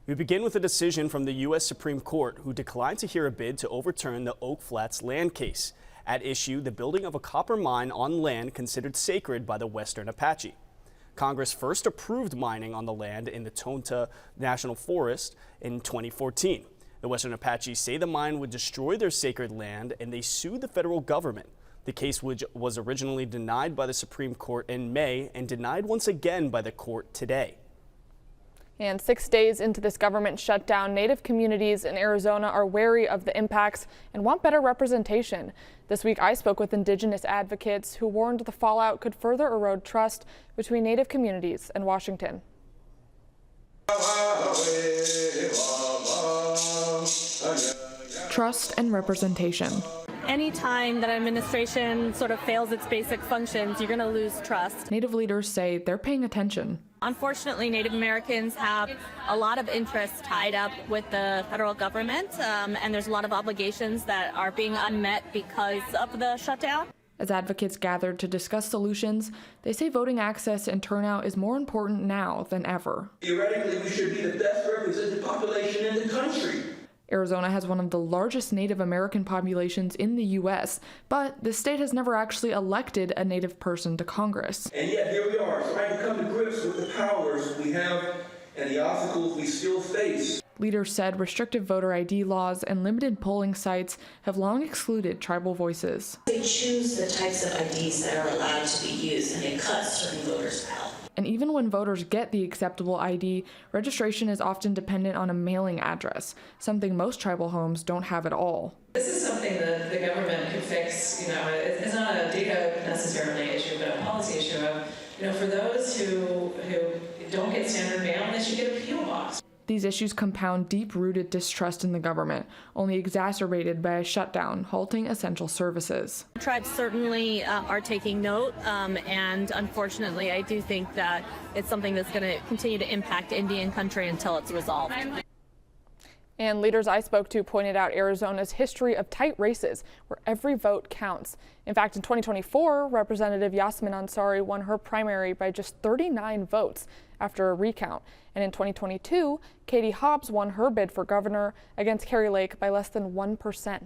We begin with a decision from the U.S. Supreme Court, who declined to hear a bid to overturn the Oak Flats land case. At issue, the building of a copper mine on land considered sacred by the Western Apache. Congress first approved mining on the land in the Tonta National Forest in 2014. The Western Apache say the mine would destroy their sacred land, and they sued the federal government. The case was originally denied by the Supreme Court in May and denied once again by the court today. And 6 days into this government shutdown, Native communities in Arizona are wary of the impacts and want better representation. This week, I spoke with Indigenous advocates who warned the fallout could further erode trust between Native communities and Washington. Trust and representation. Anytime that an administration sort of fails its basic functions, you're going to lose trust. Native leaders say they're paying attention. Unfortunately, Native Americans have a lot of interests tied up with the federal government, and there's a lot of obligations that are being unmet because of the shutdown. As advocates gathered to discuss solutions, they say voting access and turnout is more important now than ever. Theoretically, we should be the best represented population in the country. Arizona has one of the largest Native American populations in the U.S., but the state has never actually elected a Native person to Congress. And yet here we are, trying to come to grips with the powers we have and the obstacles we still face. Leaders said restrictive voter ID laws and limited polling sites have long excluded tribal voices. They choose the types of IDs that are allowed to be used, and it cuts certain voters out. And even when voters get the acceptable ID, registration is often dependent on a mailing address, something most tribal homes don't have at all. This is something that the government can fix. It's not a data necessarily issue, but a policy issue of, for those who don't get standard mail, they should get a PO box. These issues compound deep-rooted distrust in the government, only exacerbated by a shutdown, halting essential services. Tribes certainly are taking note, and unfortunately, I do think that it's something that's going to continue to impact Indian country until it's resolved. And leaders I spoke to pointed out Arizona's history of tight races where every vote counts. In fact, in 2024, Representative Yasmin Ansari won her primary by just 39 votes after a recount. And in 2022, Katie Hobbs won her bid for governor against Kari Lake by less than 1%.